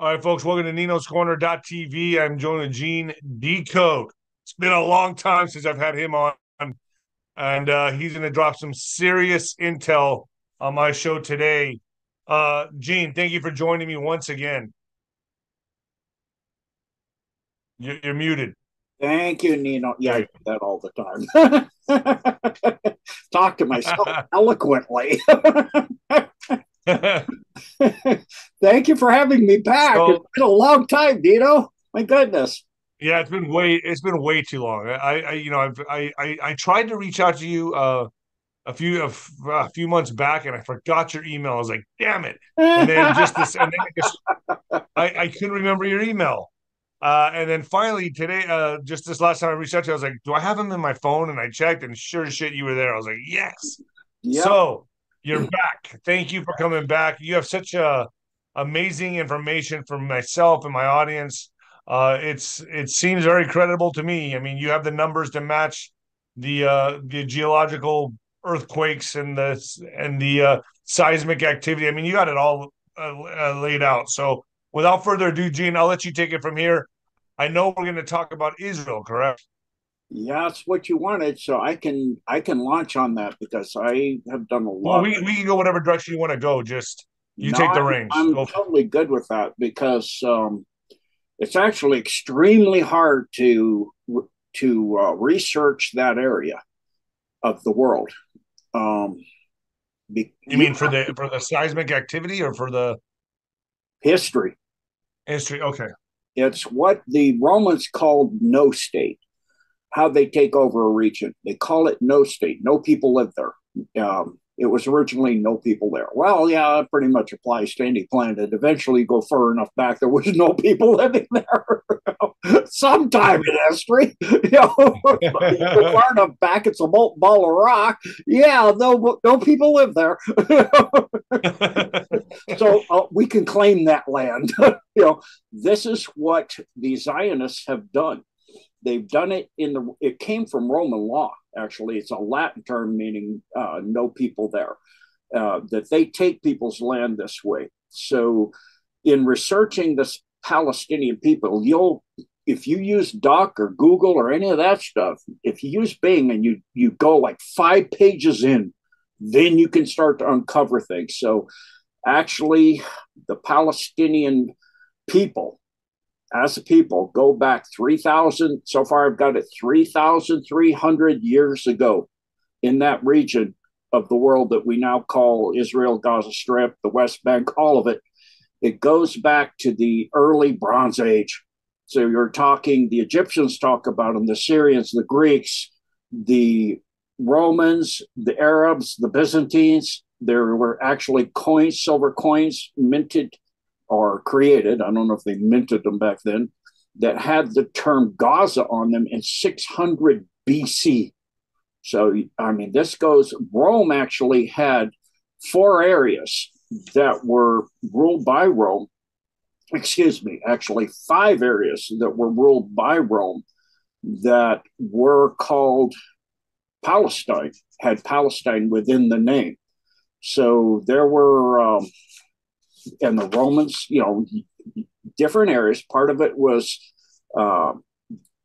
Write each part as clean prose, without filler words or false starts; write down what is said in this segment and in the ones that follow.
All right, folks, welcome to Nino's Corner.tv. I'm joined with Gene Decode. It's been a long time since I've had him on, and he's going to drop some serious intel on my show today. Gene, thank you for joining me once again. You're muted. Thank you, Nino. Yeah, I There do that all the time. Talk to myself eloquently. you Thank you for having me back. It's So, been a long time, Nino. My goodness. yeah, it's been way too long. I tried to reach out to you a few months back, and I forgot your email. I was like, damn it! And then just this, and then I couldn't remember your email. And then finally today, just this last time I reached out to you, I was like, do I have him in my phone? And I checked, and sure as shit, you were there. I was like, yes. Yep. So you're back. Thank you for coming back. You have such amazing information for myself and my audience. It seems very credible to me. I mean, you have the numbers to match the geological earthquakes and the seismic activity. I mean, you got it all laid out. So without further ado, Gene, I'll let you take it from here. I know we're going to talk about Israel, correct? Yeah, that's what you wanted. So I can launch on that because I have done a Well, lot. we can go whatever direction you want to go. Just you No, take the I'm reins. I'm Go. totally good with that because it's actually extremely hard to research that area of the world. Um, You you mean for the seismic activity or for the history. history? Okay. It's what the Romans called no state, how they take over a region. They call it no state. No people live there. It was originally no people there. Well, yeah, it pretty much applies to any planet. Eventually, you go far enough back, there was no people living there. Sometime in history, you go far enough back, it's a molten ball of rock. Yeah, no people live there. So we can claim that land. This is what the Zionists have done. They've done it it came from Roman law, actually. It's a Latin term meaning no people there, that they take people's land this way. So in researching this Palestinian people, if you use Doc or Google or any of that stuff, if you use Bing and you go like 5 pages in, then you can start to uncover things. So actually, the Palestinian people as a people go back 3,000. So far, I've got it 3,300 years ago in that region of the world that we now call Israel, Gaza Strip, the West Bank, all of it. It goes back to the early Bronze Age. So you're talking, the Egyptians talk about them, the Syrians, the Greeks, the Romans, the Arabs, the Byzantines. There were actually coins, silver coins minted or created. I don't know if they minted them back then, that had the term Gaza on them in 600 BC. So, I mean, this goes, Rome actually had 4 areas that were ruled by Rome. Excuse me, actually 5 areas that were ruled by Rome that were called Palestine, had Palestine within the name. So there were, and the Romans, different areas. Part of it was uh,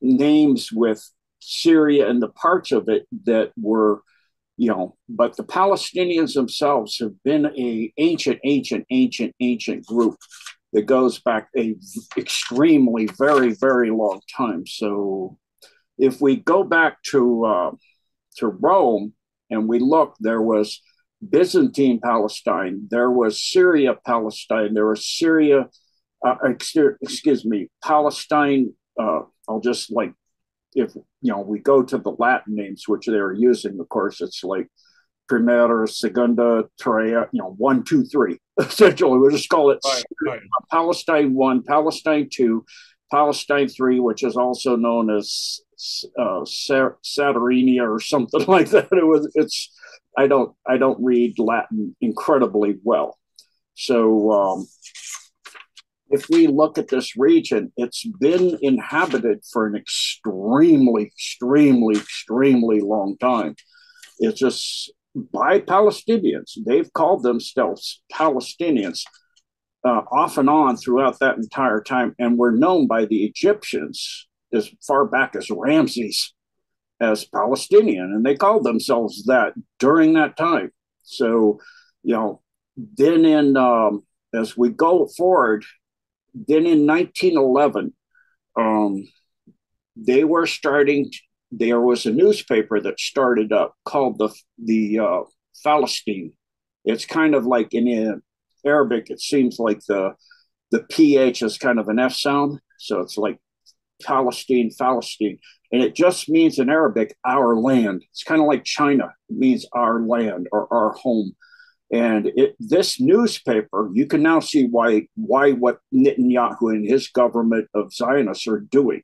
names with Syria and the parts of it that were, but the Palestinians themselves have been a ancient group that goes back a extremely, very, very long time. So if we go back to Rome and we look, there was Byzantine Palestine, there was Syria Palestine, there was Syria, excuse me, Palestine. I'll just like, if we go to the Latin names, which they were using, of course, it's like Primera, Segunda, Terrea, 1, 2, 3. Essentially, we'll just call it Right, right. Palestine 1, Palestine 2, Palestine 3, which is also known as Saturnia or something like that. I don't read Latin incredibly well. So if we look at this region, it's been inhabited for an extremely, extremely, extremely long time. It's just by Palestinians. They've called themselves Palestinians off and on throughout that entire time, and were known by the Egyptians as far back as Ramses as Palestinian, and they called themselves that during that time. So, then as we go forward, then in 1911, they were starting. There was a newspaper that started up called the Palestine. It's kind of like in Arabic. It seems like the ph is kind of an f sound, so it's like Palestine, and it just means in Arabic our land. It's kind of like China. It means our land or our home. And this newspaper, you can now see why what Netanyahu and his government of Zionists are doing.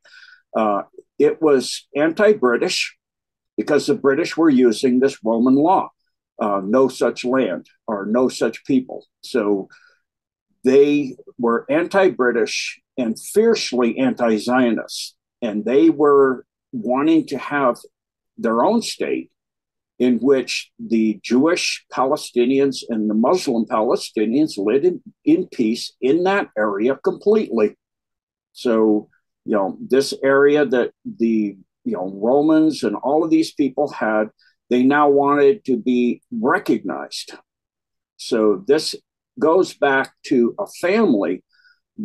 It was anti-British because the British were using this Roman law, no such land or no such people. So they were anti-British and fiercely anti-Zionist, and they were wanting to have their own state in which the Jewish Palestinians and the Muslim Palestinians lived in peace in that area completely. So, this area that the Romans and all of these people had, they now wanted to be recognized. So this goes back to a family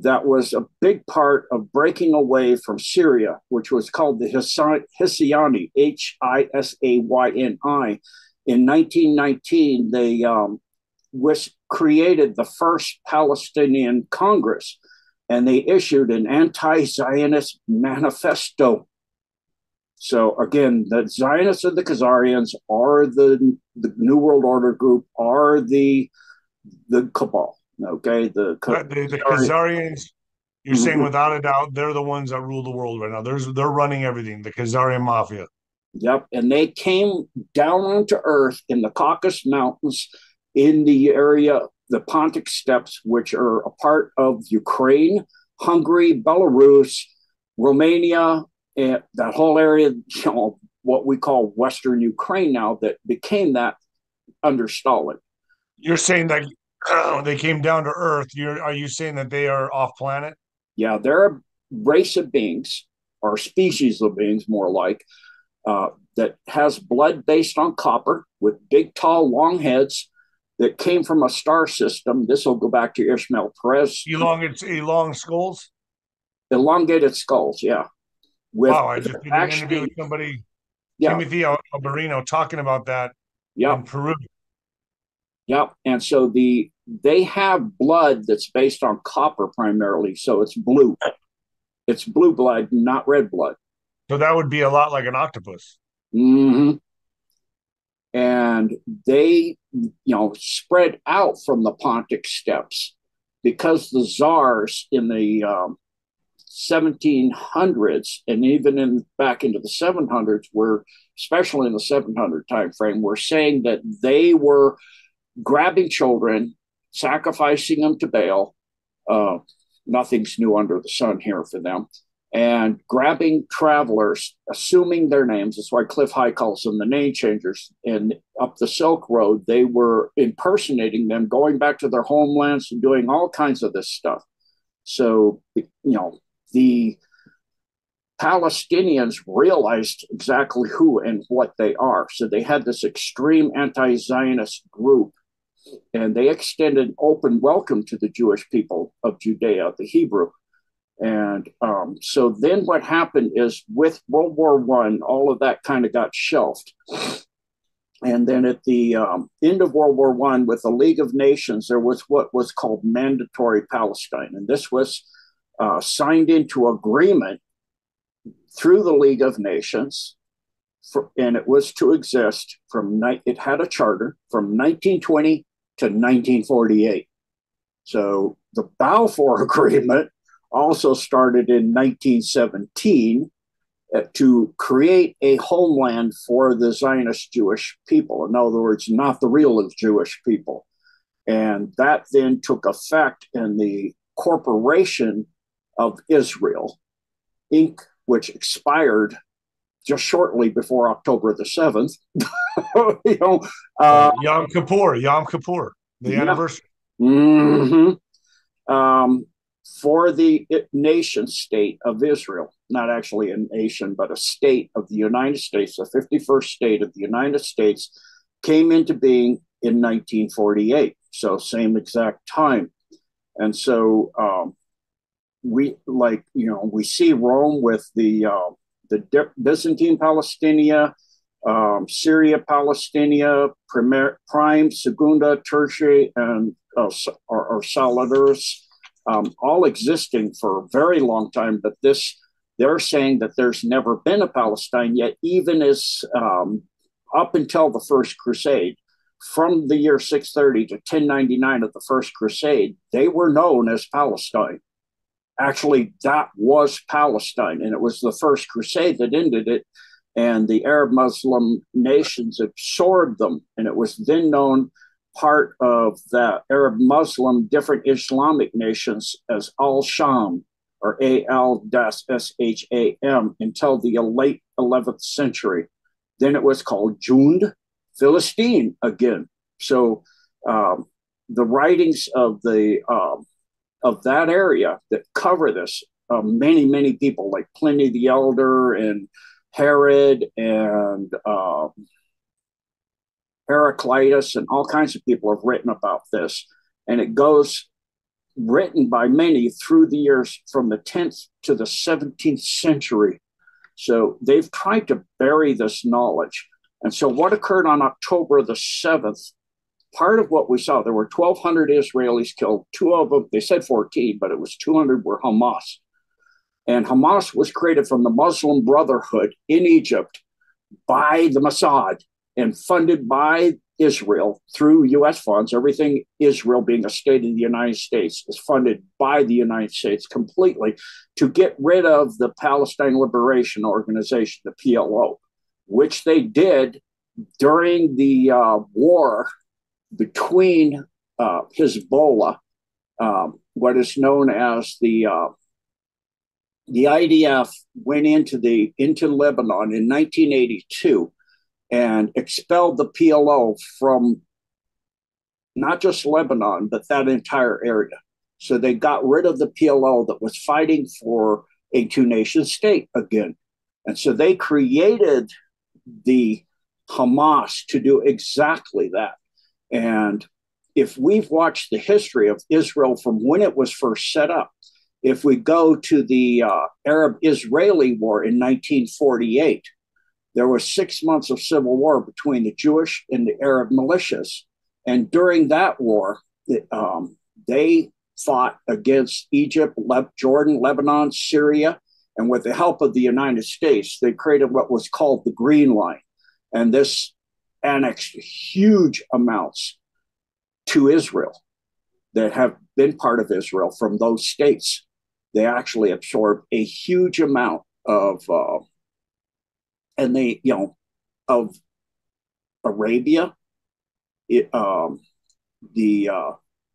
that was a big part of breaking away from Syria, which was called the Hisyani, Hisayni. In 1919, they created the first Palestinian Congress, and they issued an anti-Zionist manifesto. So again, the Zionists and the Khazarians are the New World Order group, are the cabal. Okay, the Khazarians, you're saying without a doubt, they're the ones that rule the world right now. They're running everything, the Khazarian Mafia. Yep, and they came down onto Earth in the Caucasus Mountains in the area, the Pontic Steppes, which are a part of Ukraine, Hungary, Belarus, Romania, and that whole area, what we call Western Ukraine now, that became that under Stalin. You're saying that they came down to Earth. Are you saying that they are off planet? Yeah, they're a race of beings, or species of beings, more like, that has blood based on copper with big, tall, long heads that came from a star system. This will go back to Ishmael Perez. Elongated skulls? Elongated skulls, yeah. Wow, I just did an interview with somebody, Timothy Alberino, talking about that in Peru. Yep. And so they have blood that's based on copper primarily. So it's blue. It's blue blood, not red blood. So that would be a lot like an octopus. Mm-hmm. And they, spread out from the Pontic Steppes because the czars in the 1700s and even back into the 700s were, especially in the 700 time frame, were saying that they were grabbing children, sacrificing them to Baal. Nothing's new under the sun here for them. And grabbing travelers, assuming their names. That's why Cliff High calls them the name changers. And up the Silk Road, they were impersonating them, going back to their homelands and doing all kinds of this stuff. So, the Palestinians realized exactly who and what they are. So they had this extreme anti-Zionist group, and they extended open welcome to the Jewish people of Judea, the Hebrew. And so then what happened is with World War I, all of that kind of got shelved. And then at the end of World War I, with the League of Nations, there was what was called Mandatory Palestine. And this was signed into agreement through the League of Nations, and it was to exist it had a charter from 1920 to 1948. So the Balfour Agreement also started in 1917 to create a homeland for the Zionist Jewish people. In other words, not the real Jewish people. And that then took effect in the Corporation of Israel, Inc., which expired just shortly before October the 7th. Yom Kippur, the anniversary. Mm-hmm. um, for the nation state of Israel, not actually a nation, but a state of the United States, the 51st state of the United States, came into being in 1948. So same exact time. And so we see Rome with the Byzantine Palestina, Syria, Palestina, prime, segunda, tertiary, and or solidus, all existing for a very long time. But they're saying that there's never been a Palestine yet, even as up until the First Crusade. From the year 630 to 1099 of the First Crusade, they were known as Palestine. Actually, that was Palestine, and it was the First Crusade that ended it, and the Arab Muslim nations absorbed them, and it was then known part of the Arab Muslim different Islamic nations as Al-Sham, or Al-Sham, until the late 11th century. Then it was called Jund, Philistine again. So the writings of that area that cover this, many people like Pliny the Elder and Herod and Heraclitus and all kinds of people have written about this. And it goes written by many through the years from the 10th to the 17th century. So they've tried to bury this knowledge. And so what occurred on October the 7th, part of what we saw, there were 1,200 Israelis killed. Two of them, they said 14, but it was 200 were Hamas. And Hamas was created from the Muslim Brotherhood in Egypt by the Mossad and funded by Israel through U.S. funds. Everything Israel, being a state of the United States, is funded by the United States completely to get rid of the Palestine Liberation Organization, the PLO, which they did during the war between Hezbollah, what is known as the IDF went into Lebanon in 1982 and expelled the PLO from not just Lebanon, but that entire area. So they got rid of the PLO that was fighting for a two-nation state again. And so they created the Hamas to do exactly that. And if we've watched the history of Israel from when it was first set up, if we go to the Arab-Israeli War in 1948, there were 6 months of civil war between the Jewish and the Arab militias. And during that war, they fought against Egypt, Jordan, Lebanon, Syria, and with the help of the United States, they created what was called the Green Line. And this annexed huge amounts to Israel that have been part of Israel from those states. They actually absorbed a huge amount of, of Arabia,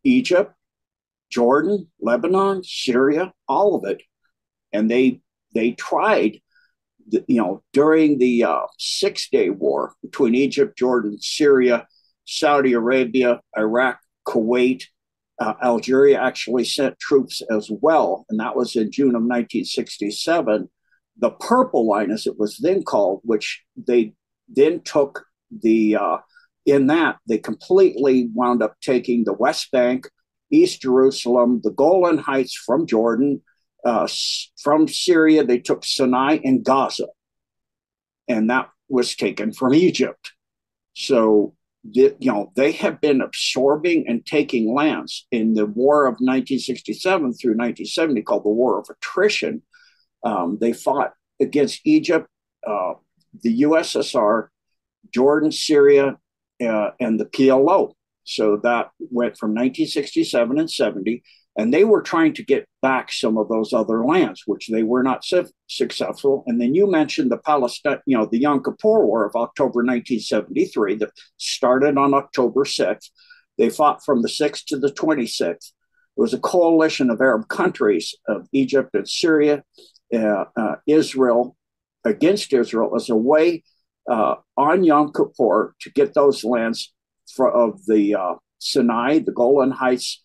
Egypt, Jordan, Lebanon, Syria, all of it. And they tried, during the 6-day war between Egypt, Jordan, Syria, Saudi Arabia, Iraq, Kuwait, Algeria actually sent troops as well. And that was in June of 1967. The Purple Line, as it was then called, which they then took in that, they completely wound up taking the West Bank, East Jerusalem, the Golan Heights from Jordan, from Syria, they took Sinai and Gaza. And that was taken from Egypt. So, they have been absorbing and taking lands in the war of 1967 through 1970, called the War of Attrition. They fought against Egypt, the USSR, Jordan, Syria, and the PLO. So that went from 1967 and 70, and they were trying to get back some of those other lands, which they were not successful. And then you mentioned the Palestine, the Yom Kippur War of October 1973 that started on October 6th. They fought from the 6th to the 26th. It was a coalition of Arab countries, of Egypt and Syria, Israel, against Israel, as a way on Yom Kippur to get those lands of the Sinai, the Golan Heights,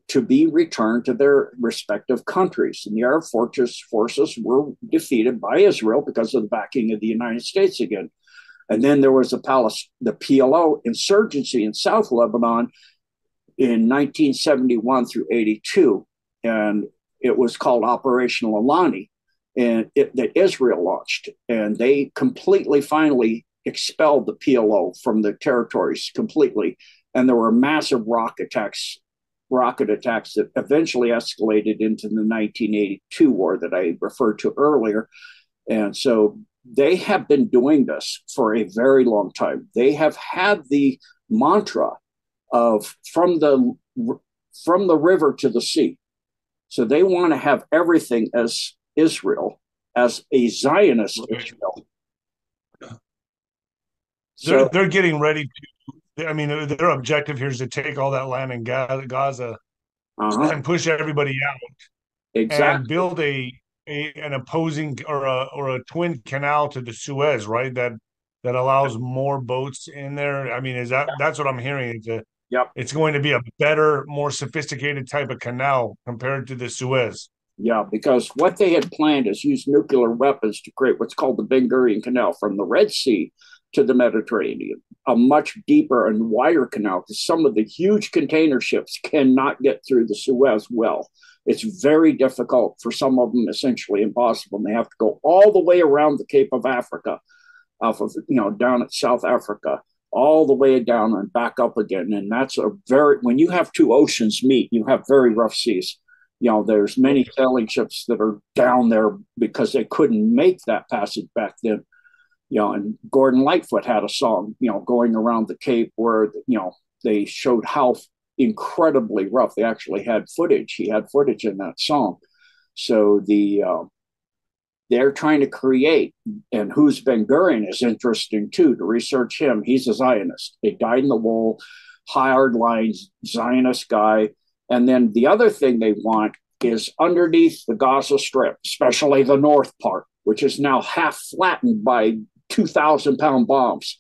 to be returned to their respective countries. And the Arab forces were defeated by Israel because of the backing of the United States again. And then there was the PLO insurgency in South Lebanon in 1971 through 82. And it was called Operation Alani, and that Israel launched. And they completely, finally expelled the PLO from the territories completely. And there were massive rocket attacks that eventually escalated into the 1982 war that I referred to earlier. And so they have been doing this for a very long time. They have had the mantra of from the river to the sea. So they want to have everything as Israel, as a Zionist Israel. So they're getting ready to. I mean, their objective here is to take all that land in Gaza and push everybody out, and build an opposing or a twin canal to the Suez, right? That allows more boats in there. I mean, that's what I'm hearing? It's going to be a better, more sophisticated type of canal compared to the Suez. Yeah, because what they had planned is use nuclear weapons to create what's called the Ben Gurion Canal from the Red Sea to the Mediterranean, a much deeper and wider canal, because some of the huge container ships cannot get through the Suez well. It's very difficult, for some of them essentially impossible. And they have to go all the way around the Cape of Africa, off of, down at South Africa, all the way down and back up again. And that's when you have two oceans meet, you have very rough seas. There's many sailing ships that are down there because they couldn't make that passage back then. And Gordon Lightfoot had a song, going around the Cape where, they showed how incredibly rough. They actually had footage. He had footage in that song. So they're trying to create, and who's Ben Gurion is interesting too, to research him. He's a Zionist. A dyed-in-the-wool, hard lines Zionist guy. And then the other thing they want is underneath the Gaza Strip, especially the north part, which is now half flattened by 2,000-pound bombs.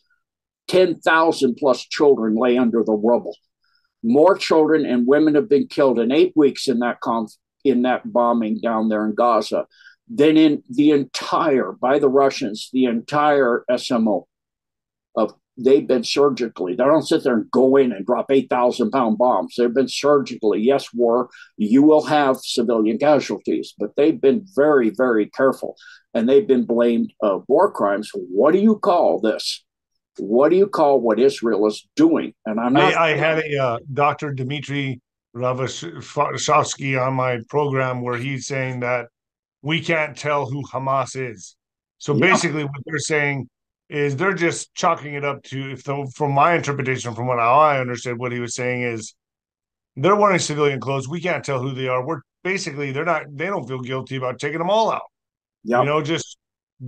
10,000 plus children lay under the rubble. More children and women have been killed in 8 weeks in that bombing down there in Gaza than in the entire, by the Russians, the entire SMO. They've been surgically. They don't sit there and go in and drop 8,000-pound bombs. They've been surgically. Yes, war, you will have civilian casualties, but they've been very, very careful. And they've been blamed of war crimes. What do you call this? What do you call what Israel is doing? And I had a Dr. Dmitry Ravashovsky on my program where he's saying that we can't tell who Hamas is. So basically what they're saying is they're just chalking it up to, from my interpretation, from how I understood what he was saying, is they're wearing civilian clothes. We can't tell who they are. They don't feel guilty about taking them all out. Just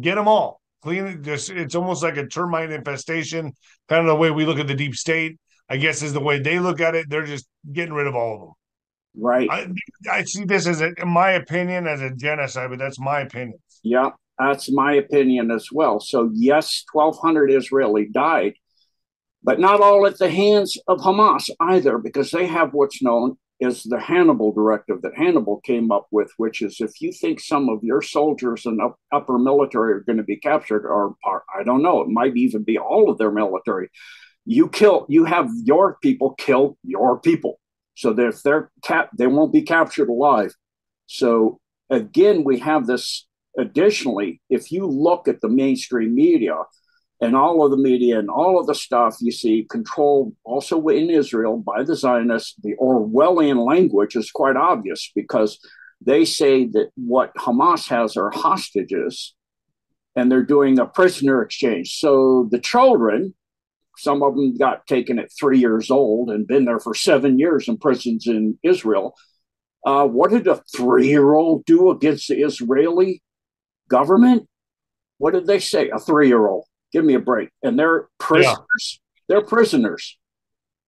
get them all. Clean it. It's almost like a termite infestation, kind of the way we look at the deep state, I guess, is the way they look at it. They're just getting rid of all of them. Right. I see this as, in my opinion, as a genocide, but that's my opinion. Yeah, that's my opinion as well. So yes, 1,200 Israeli died, but not all at the hands of Hamas either, because they have what's known as the Hannibal Directive that Hannibal came up with, which is if you think some of your soldiers and upper military are going to be captured, or I don't know, it might even be all of their military, you have your people kill your people. So that if they're they won't be captured alive. So again, we have this. Additionally, if you look at the mainstream media and all of the media and all of the stuff, you see controlled also in Israel by the Zionists. The Orwellian language is quite obvious because they say that what Hamas has are hostages and they're doing a prisoner exchange. So the children, some of them got taken at 3 years old and been there for 7 years in prisons in Israel. What did a 3-year-old do against the Israeli government? What did they say? A 3-year-old. Give me a break. And they're prisoners. Yeah. They're prisoners.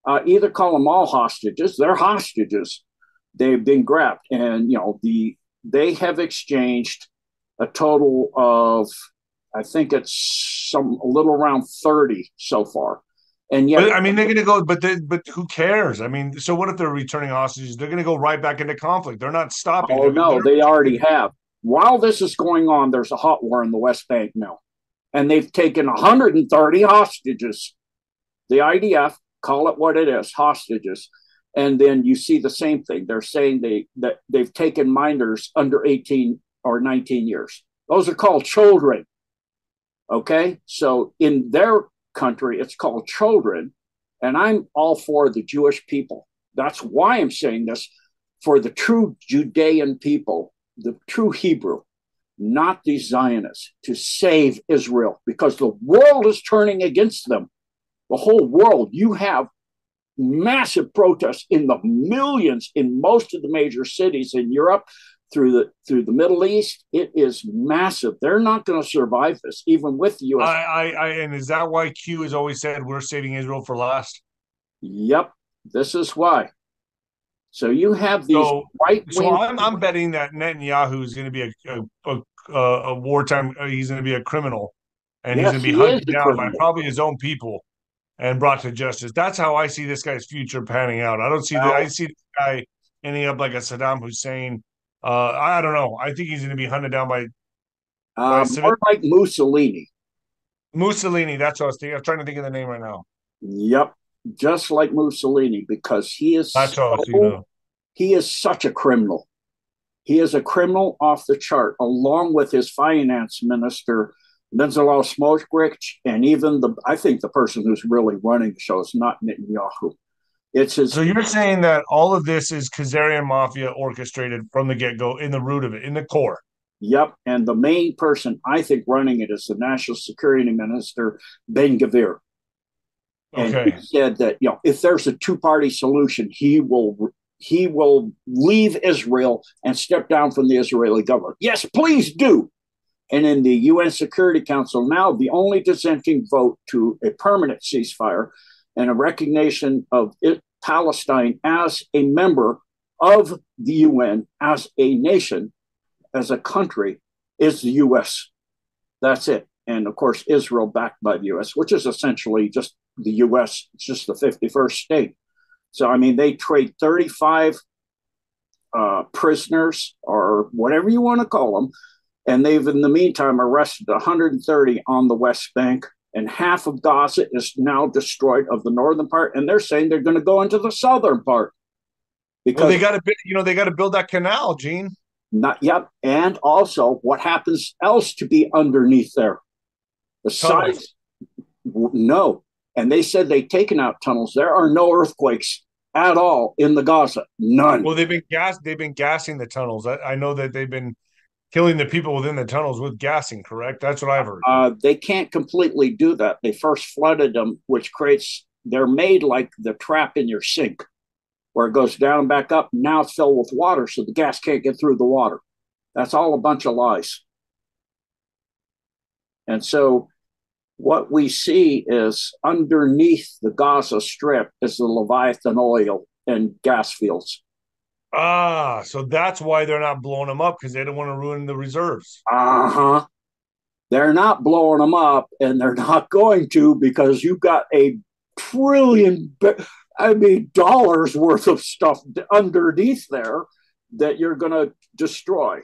Either call them all hostages. They're hostages. They've been grabbed. And, they have exchanged a total of, I think it's a little around 30 so far. And yet, But I mean, they're going to go, but who cares? I mean, so what if they're returning hostages? They're going to go right back into conflict. They're not stopping. oh no, they already have. While this is going on, there's a hot war in the West Bank now, and they've taken 130 hostages. The IDF, call it what it is, hostages. And then you see the same thing. They're saying that they've taken minors under 18 or 19 years. Those are called children. Okay, so in their country, it's called children, and I'm all for the Jewish people. That's why I'm saying this, for the true Judean people, the true Hebrew, not the Zionists, to save Israel, because the world is turning against them. The whole world. You have massive protests in the millions in most of the major cities in Europe, through the Middle East. It is massive. They're not going to survive this, even with the U.S. And is that why Q has always said we're saving Israel for last? Yep, this is why. So you have these So, right so wing. I'm betting that Netanyahu is going to be a wartime. He's going to be a criminal, and he's Yes, going to be he is hunted a down by criminal. probably his own people and brought to justice. That's how I see this guy's future panning out. I don't see that. I Well, see this guy ending up like a Saddam Hussein. I don't know. I think he's going to be hunted down by a civil more like Mussolini. Mussolini. That's what I was thinking. I'm trying to think of the name right now. Yep, just like Mussolini, because That's what I was thinking of. he is such a criminal. He is a criminal off the chart, along with his finance minister, Bezalel Smotrich, and even I think the person who's really running the show is not Netanyahu. It's his. So you're saying that all of this is Khazarian Mafia orchestrated from the get-go in the root of it, in the core. Yep. And the main person I think running it is the National Security Minister, Ben Gvir. And he Okay. said that, if there's a two-party solution, he will leave Israel and step down from the Israeli government. Yes, please do. And in the UN Security Council now, the only dissenting vote to a permanent ceasefire and a recognition of Palestine as a member of the UN, as a nation, as a country, is the US. That's it. And of course, Israel backed by the US, which is essentially just the US. It's just the 51st state. So, I mean, they trade 35 prisoners, or whatever you want to call them. And they've, in the meantime, arrested 130 on the West Bank. And half of Gaza is now destroyed, of the northern part. And they're saying they're going to go into the southern part. Well, Because they got to, they got to build that canal, Gene. not yet. And also, what happens else to be underneath there? The Tunnels. sides, no. And they said they've taken out tunnels. There are no earthquakes at all in the Gaza. None. Well, they've been gassing the tunnels. I know that they've been killing the people within the tunnels with gassing, correct? That's what I've heard. They can't completely do that. They first flooded them, which creates, they're made like the trap in your sink, where it goes down and back up. Now it's filled with water, so the gas can't get through the water. That's all a bunch of lies. And so what we see is underneath the Gaza Strip is the Leviathan oil and gas fields. So that's why they're not blowing them up, because they don't want to ruin the reserves. Uh-huh. They're not blowing them up, and they're not going to, because you've got a trillion, dollars worth of stuff underneath there that you're going to destroy.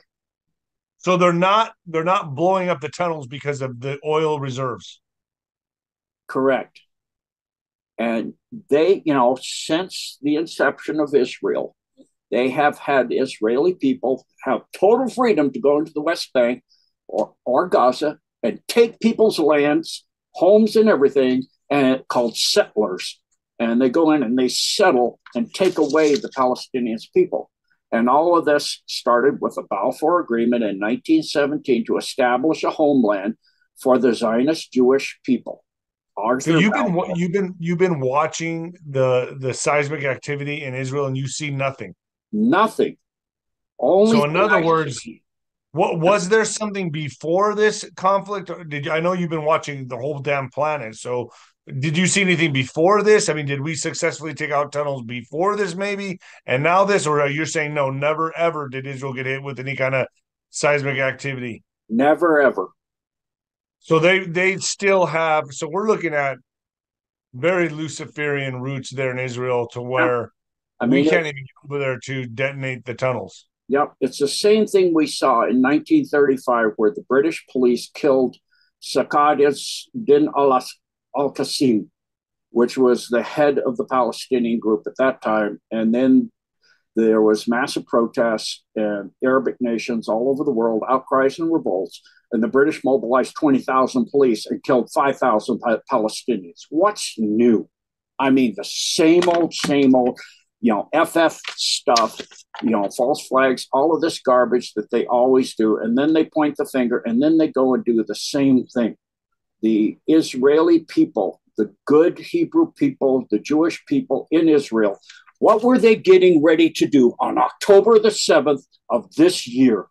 So they're not blowing up the tunnels because of the oil reserves. Correct. And they, since the inception of Israel, they have had Israeli people have total freedom to go into the West Bank or Gaza and take people's lands, homes, and everything, and called settlers. And they go in and they settle and take away the Palestinians' people. And all of this started with a Balfour Agreement in 1917 to establish a homeland for the Zionist Jewish people. So you've been watching the seismic activity in Israel, and you see nothing. Nothing. Only So in other words, what was there something before this conflict? Or I know you've been watching the whole damn planet. So did you see anything before this? I mean, did we successfully take out tunnels before this, maybe, and now this? Or are you saying no, never ever did Israel get hit with any kind of seismic activity? never ever. So they still have. So we're looking at very Luciferian roots there in Israel to Yeah. where I we mean, can't even get over there to detonate the tunnels. yep, it's the same thing we saw in 1935, where the British police killed Sakadis din al Qasim, which was the head of the Palestinian group at that time. And then there was massive protests and Arabic nations all over the world, outcries and revolts. And the British mobilized 20,000 police and killed 5,000 Palestinians. What's new? I mean, the same old, FF stuff, false flags, all of this garbage that they always do. And then they point the finger and then they go and do the same thing. The Israeli people, the good Hebrew people, the Jewish people in Israel, what were they getting ready to do on October the 7th of this year?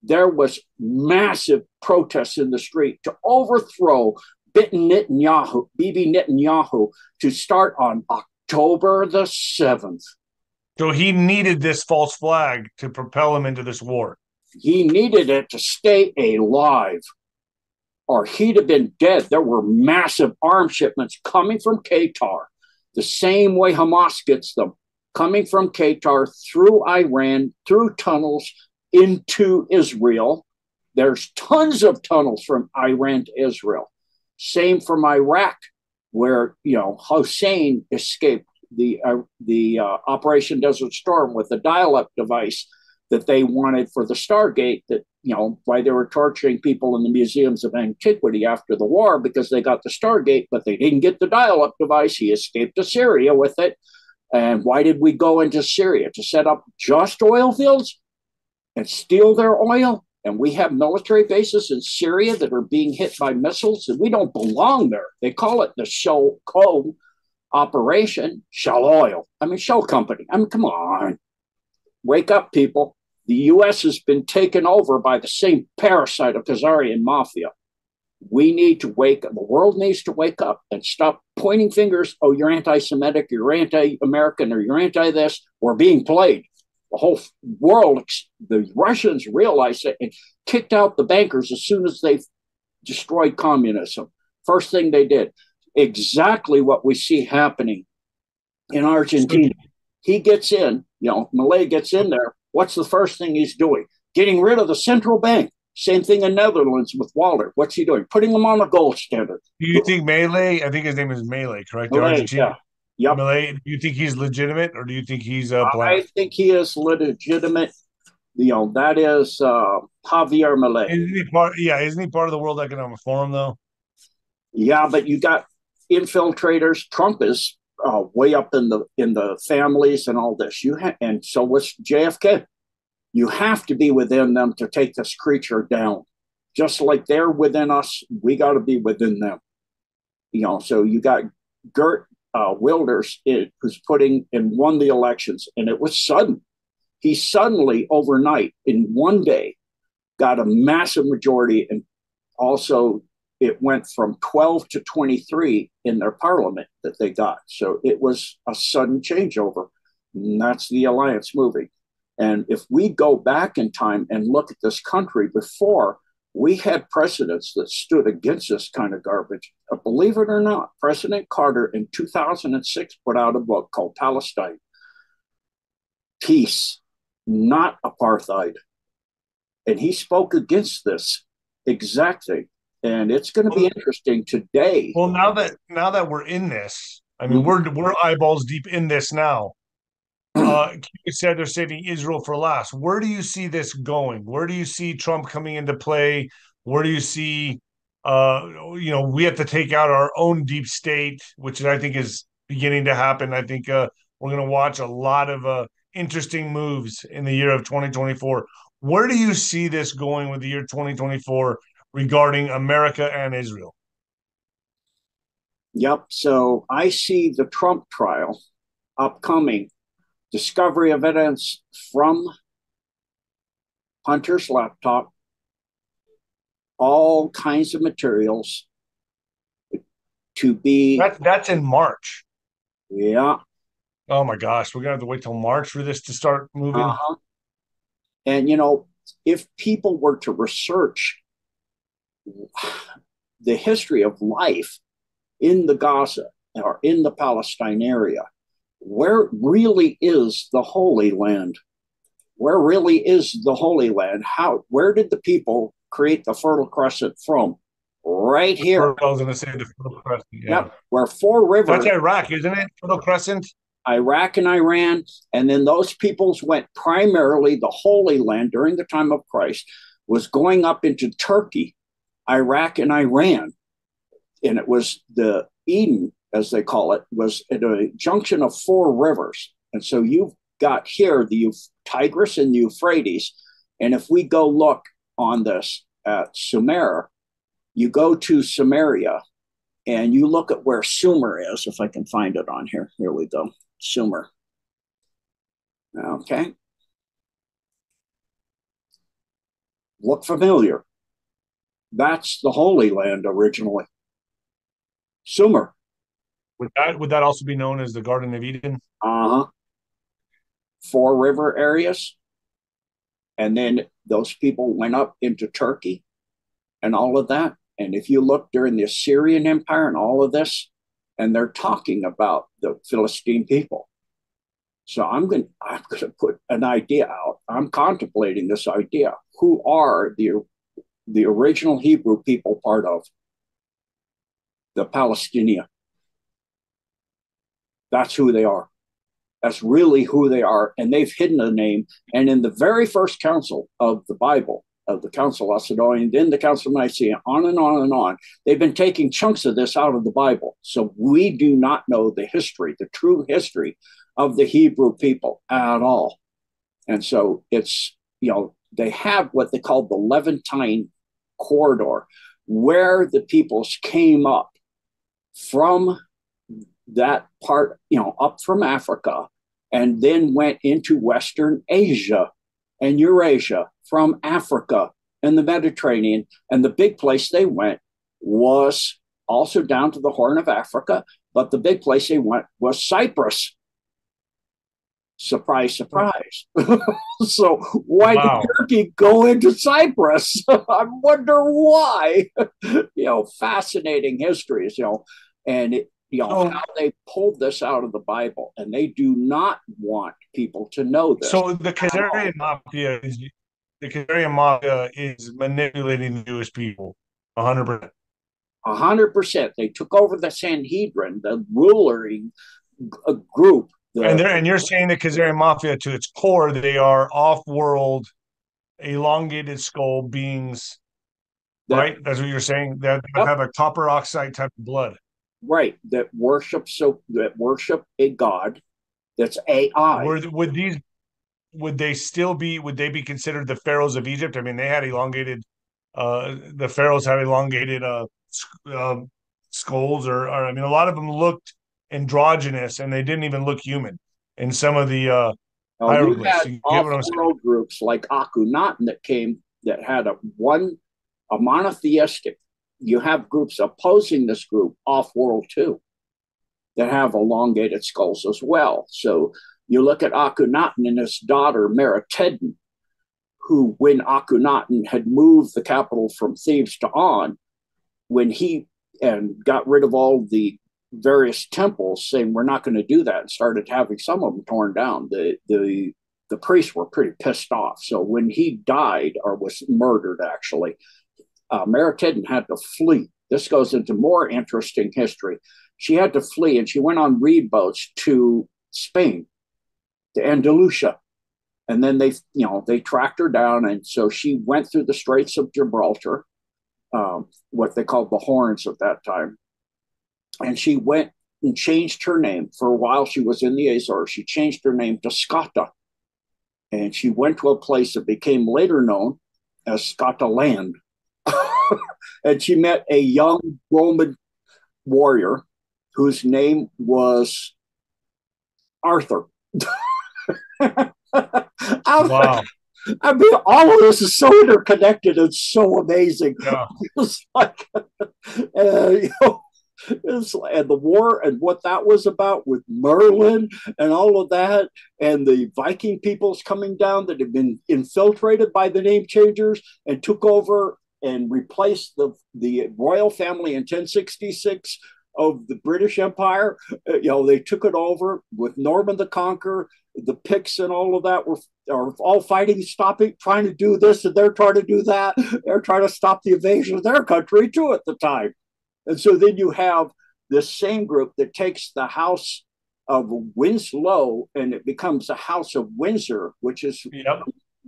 There was massive protests in the street to overthrow Bibi Netanyahu to start on October the 7th. So he needed this false flag to propel him into this war. He needed it to stay alive, or he'd have been dead. There were massive arms shipments coming from Qatar, the same way Hamas gets them, coming from Qatar through Iran, through tunnels into Israel. There's tons of tunnels from Iran to Israel. Same from Iraq, where Hussein escaped the Operation Desert Storm with the dial-up device that they wanted for the Stargate, that why they were torturing people in the museums of antiquity after the war, because they got the Stargate, but they didn't get the dial-up device. He escaped to Syria with it. And why did we go into Syria? To set up just oil fields and steal their oil? And we have military bases in Syria that are being hit by missiles, and we don't belong there. They call it the Shell Co. operation, Shell Oil. I mean, Shell Company. I mean, come on. Wake up, people. The U.S. has been taken over by the same parasite of Khazarian Mafia. We need to wake up. The world needs to wake up and stop pointing fingers. Oh, you're anti-Semitic, you're anti-American, or you're anti-this. We're being played. The whole world, the Russians realized it and kicked out the bankers as soon as they destroyed communism. First thing they did. Exactly what we see happening in Argentina. He gets in, Malay gets in there. What's the first thing he's doing? Getting rid of the central bank. Same thing in Netherlands with Walter. What's he doing? Putting them on a gold standard. Do you think Melee? I think his name is Melee, correct? The Malay, Argentine yeah. Yep. Melee. Do you think he's legitimate, or do you think he's a I bluff? think he is legitimate. That is Javier Malay. Isn't he part? Yeah, isn't he part of the World Economic Forum though? Yeah, but you got infiltrators. Trump is way up in the families and all this. And so was JFK. You have to be within them to take this creature down. Just like they're within us, we got to be within them. So you got Gert Wilders, who's putting and won the elections, and it was sudden. He suddenly, overnight, in one day, got a massive majority, and also it went from 12 to 23 in their parliament that they got. So it was a sudden changeover. And that's the alliance moving. And if we go back in time and look at this country before, we had presidents that stood against this kind of garbage. Believe it or not, President Carter in 2006 put out a book called Palestine. Peace, not apartheid. And he spoke against this exact thing. And it's going to be interesting today. Well, now that we're in this, I mean, we're eyeballs deep in this now. You said they're saving Israel for last. Where do you see this going? Where do you see Trump coming into play? Where do you see, we have to take out our own deep state, which I think is beginning to happen. I think we're going to watch a lot of interesting moves in the year of 2024. Where do you see this going with the year 2024 regarding America and Israel? Yep. So I see the Trump trial upcoming. Discovery of evidence from Hunter's laptop, all kinds of materials to be. That's in March. Yeah. Oh my gosh, we're gonna have to wait till March for this to start moving. Uh-huh. And if people were to research the history of life in the Gaza are in the Palestine area. Where really is the Holy Land? Where really is the Holy Land? Where did the people create the Fertile Crescent from? Right here. I was going to say the Fertile Crescent. Yeah. Yep. Where four rivers. That's Iraq, isn't it? Fertile Crescent. Iraq and Iran. And then those peoples went primarily, the Holy Land during the time of Christ was going up into Turkey, Iraq, and Iran. And it was the Eden, as they call it, was at a junction of four rivers. And so you've got here the Tigris and the Euphrates. And if we go look on this at Sumer, you go to Samaria and you look at where Sumer is, if I can find it on here. Here we go. Sumer. Okay. Look familiar. That's the Holy Land originally. Sumer. Would that also be known as the Garden of Eden? Uh-huh. Four river areas. And then those people went up into Turkey and all of that. And if you look during the Assyrian Empire and all of this, and they're talking about the Philistine people. So I'm going to put an idea out. I'm contemplating this idea. Who are the original Hebrew people part of? The Palestinians. That's who they are. That's really who they are. And they've hidden the name. And in the very first council of the Bible, of the Council of Laodicea, then the Council of Nicaea, on and on and on, they've been taking chunks of this out of the Bible. So we do not know the history, the true history of the Hebrew people at all. And so it's, they have what they call the Levantine corridor, where the peoples came up from that part, up from Africa, and then went into Western Asia and Eurasia from Africa and the Mediterranean. And the big place they went was also down to the Horn of Africa, but the big place they went was Cyprus. Surprise, surprise. So why did Turkey go into Cyprus? I wonder why. Fascinating histories, and how they pulled this out of the Bible, and they do not want people to know this. So the Khazarian Mafia is manipulating the Jewish people 100%. 100%. They took over the Sanhedrin, the ruling group. And you're saying the Khazarian Mafia, to its core, they are off-world, elongated skull beings, right? That's what you're saying. That have a copper oxide type of blood. Right, that worship a god that's AI. Would they be considered the pharaohs of Egypt? I mean, they had elongated. The pharaohs had elongated skulls, or I mean, a lot of them looked androgynous, and they didn't even look human in some of the hieroglyphs. You get what I'm saying? Groups like Akhenaten that had a monotheistic. You have groups opposing this group off-world too, that have elongated skulls as well. So you look at Akhenaten and his daughter Meritedin, who, when Akhenaten had moved the capital from Thebes to On, when he got rid of all the various temples, saying we're not going to do that, and started having some of them torn down, the priests were pretty pissed off. So when he died, or was murdered actually, Meritedin had to flee. This goes into more interesting history. She had to flee, and she went on reed boats to Spain, to Andalusia, and then they tracked her down, and so she went through the Straits of Gibraltar, what they called the Horns at that time, and she went and changed her name. For a while, she was in the Azores. She changed her name to Scata, and she went to a place that became later known as Scotland. And she met a young Roman warrior whose name was Arthur. Wow. I mean, all of this is so interconnected and so amazing. Yeah. It's like, and the war and what that was about with Merlin and all of that, and the Viking peoples coming down that had been infiltrated by the name changers and took over and replaced the royal family in 1066 of the British Empire. They took it over with Norman the Conqueror. The Picts and all of that are all fighting, stopping, trying to do this, and they're trying to do that. They're trying to stop the invasion of their country too at the time. And so then you have this same group that takes the house of Winslow and it becomes the House of Windsor, which is Yep.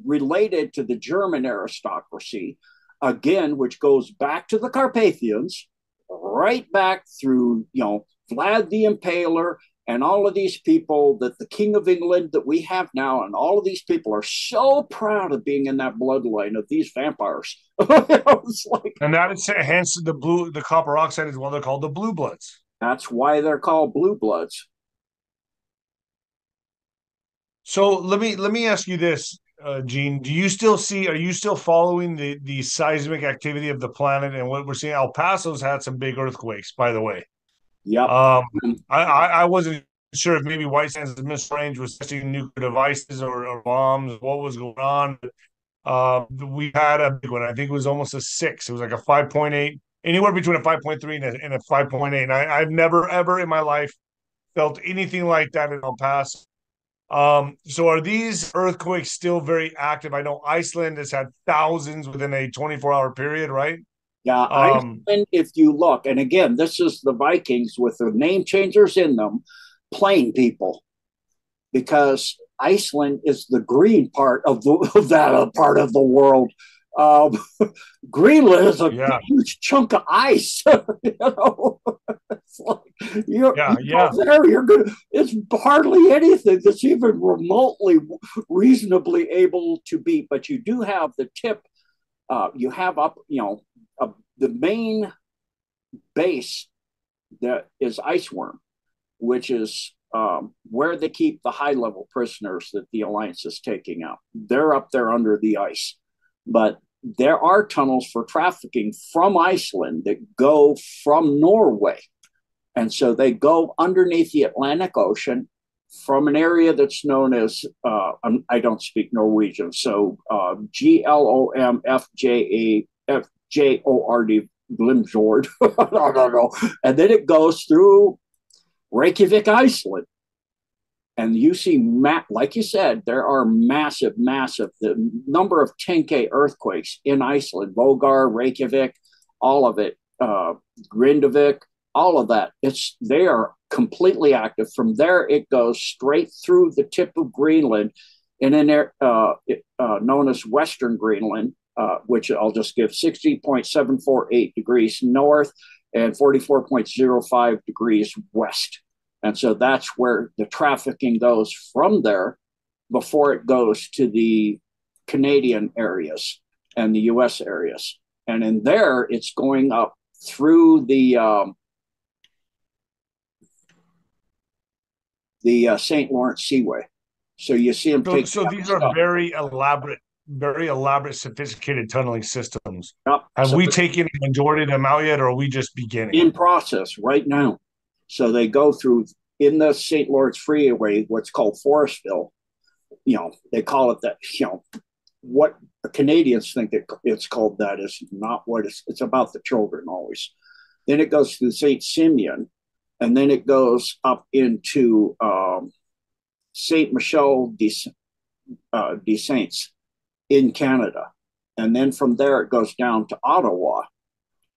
related to the German aristocracy, again, which goes back to the Carpathians, right back through, Vlad the Impaler and all of these people that the King of England that we have now, and all of these people are so proud of being in that bloodline of these vampires. It's like, And that is hence the copper oxide is why they're called the blue bloods. that's why they're called blue bloods. So let me ask you this, Gene. Do you still see? Are you still following the seismic activity of the planet and what we're seeing? El Paso's had some big earthquakes, by the way. Yep. Um, I wasn't sure if maybe White Sands mid-range was testing nuclear devices or bombs. What was going on? We had a big one. I think it was almost a 6. It was like a 5.8, anywhere between a 5.3 and a 5.8. And I've never ever in my life felt anything like that in El Paso. So are these earthquakes still very active? I know Iceland has had thousands within a 24-hour period, right? Yeah, Um, Iceland, if you look, and again, this is the Vikings with the name changers in them, plain people, because Iceland is the green part of that part of the world. Um, Greenland is a yeah, huge chunk of ice. It's like yeah, you go yeah. there, you're gonna. It's hardly anything that's even remotely reasonably able to beat. But you do have the tip. You have up, the main base that is Iceworm, which is where they keep the high level prisoners that the Alliance is taking out. They're up there under the ice. But there are tunnels for trafficking from Iceland that go from Norway. And so they go underneath the Atlantic Ocean from an area that's known as, I don't speak Norwegian, so Glomfjord, Glimfjord, I don't know. And then it goes through Reykjavik, Iceland. And you see, like you said, there are massive, the number of 10K earthquakes in Iceland, Vogar, Reykjavik, all of it, Grindavik, all of that. They are completely active. From there, it goes straight through the tip of Greenland in an area known as Western Greenland, which I'll just give 60.748 degrees north and 44.05 degrees west. And so that's where the trafficking goes from there before it goes to the Canadian areas and the US areas. And in there, it's going up through the St. Lawrence Seaway. So you see them take. So these are very elaborate, sophisticated tunneling systems. Yep. Have So we taken the majority of them out yet, or are we just beginning? in process right now. So they go through in the St. Lawrence Freeway, what's called Forestville. They call it that. What the Canadians think it's called that is not what it's about the children always. Then it goes through St. Simeon, and then it goes up into St. Michel de Saints in Canada. And then from there, it goes down to Ottawa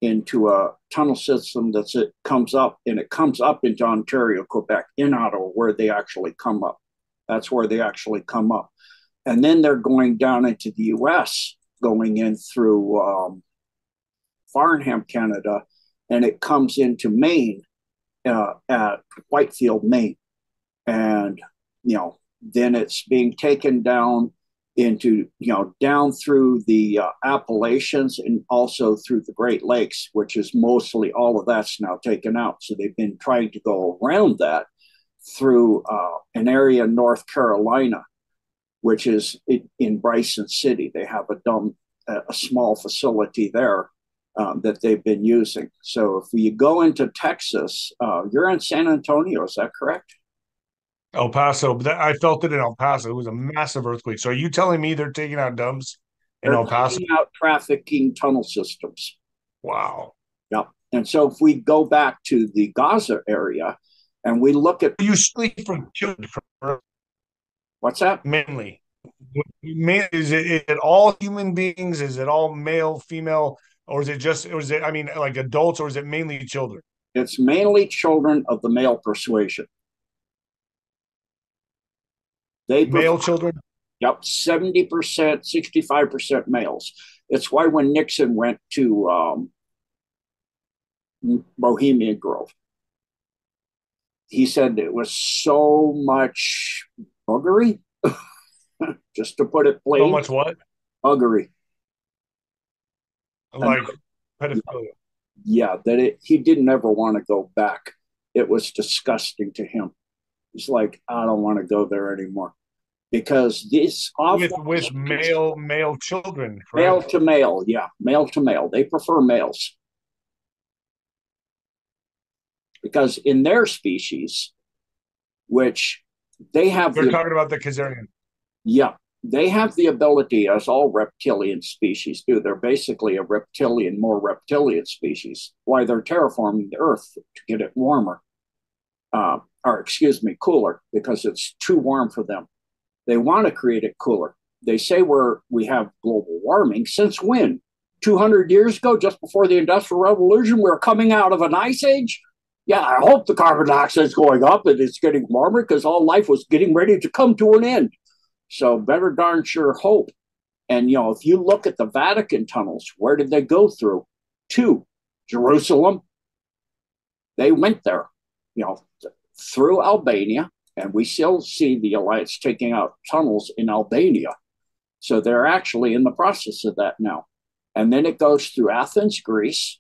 into a tunnel system it comes up into Ontario, Quebec, in Ottawa, where they actually come up. That's where they actually come up. And then they're going down into the US, going in through Farnham, Canada, and it comes into Maine at Whitefield, Maine. And, then it's being taken down into, down through the Appalachians and also through the Great Lakes, which is mostly all of that's now taken out. So they've been trying to go around that through an area in North Carolina, which is in Bryson City. They have a small facility there that they've been using. So if you go into Texas, you're in San Antonio, is that correct? El Paso, but I felt it in El Paso. It was a massive earthquake. So are you telling me they're taking out dumps in They're El Paso? taking out trafficking tunnel systems. Wow. Yep. And so if we go back to the Gaza area and we look at You sleep from children what's that? mainly. Is it all human beings? Is it all male, female, or is it just, or is it, I mean, like adults, or is it mainly children? It's mainly children of the male persuasion. They prefer, Male children? yep, 70%, 65% males. It's why when Nixon went to Bohemian Grove, he said it was so much buggery, just to put it So plain, much what? buggery. And Like pedophilia. yeah, that he didn't ever want to go back. It was disgusting to him. He's like, I don't want to go there anymore because this With male children, male correct? to male, yeah, male to male. They prefer males because in their species, which they have We're the talking about the Khazarian. yeah, they have the ability, as all reptilian species do. They're basically a reptilian, more reptilian species. Why they're terraforming the Earth to get it warmer, or excuse me, cooler, because it's too warm for them. They want to create it cooler. They say we have global warming. Since when? 200 years ago, just before the Industrial Revolution, we were coming out of an ice age. Yeah, I hope the carbon dioxide is going up and it's getting warmer because all life was getting ready to come to an end. So better darn sure hope. And, if you look at the Vatican tunnels, where did they go through? To Jerusalem. They went there, you know, through Albania. And we still see the Alliance taking out tunnels in Albania. So they're actually in the process of that now. And then it goes through Athens, Greece,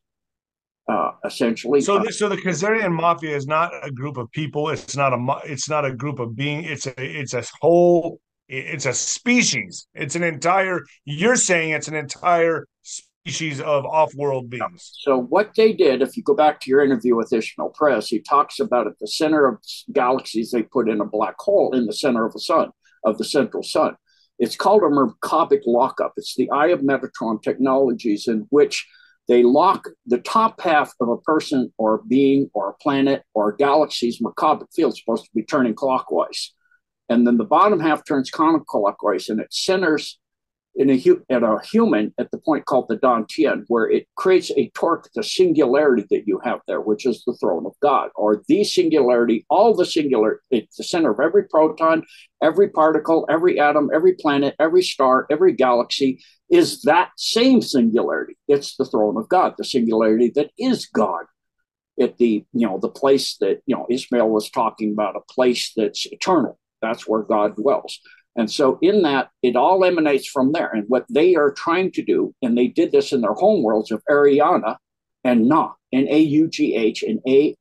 essentially. So the Khazarian Mafia is not a group of people. It's not a group of being. It's a whole. It's a species. It's an entire. You're saying it's an entire species of off-world beings. So what they did, if you go back to your interview with Ishmael Press, he talks about at the center of galaxies, they put in a black hole in the center of the sun, of the central sun. It's called a Mercabic lockup. It's the Eye of Metatron technologies in which they lock the top half of a person or a being or a planet or a galaxy's Mercabic field, supposed to be turning clockwise. And then the bottom half turns counterclockwise and it centers in a human at the point called the Dantian, where it creates a torque, the singularity that you have there, which is the throne of God, or the singularity, all the singular, it's the center of every proton, every particle, every atom, every planet, every star, every galaxy is that same singularity. It's the throne of God, the singularity that is God. At the place that, Ishmael was talking about, a place that's eternal. That's where God dwells. And so in that, it all emanates from there. And what they are trying to do, and they did this in their home worlds of Ariana and Na, Naugh and Ariana.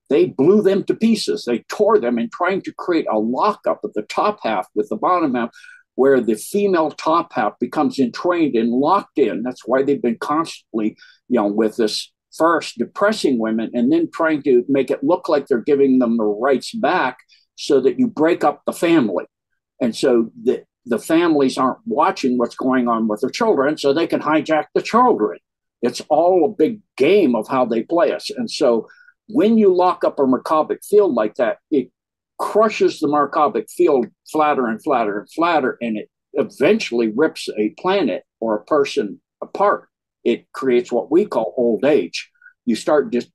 They blew them to pieces. They tore them and trying to create a lockup of the top half with the bottom half, where the female top half becomes entrained and locked in. That's why they've been constantly, with this first depressing women and then trying to make it look like they're giving them the rights back so that you break up the family. And so the families aren't watching what's going on with their children, so they can hijack the children. It's all a big game of how they play us. And so when you lock up a Mercabic field like that, it crushes the Mercabic field flatter and flatter and flatter, and it eventually rips a planet or a person apart. It creates what we call old age. You start just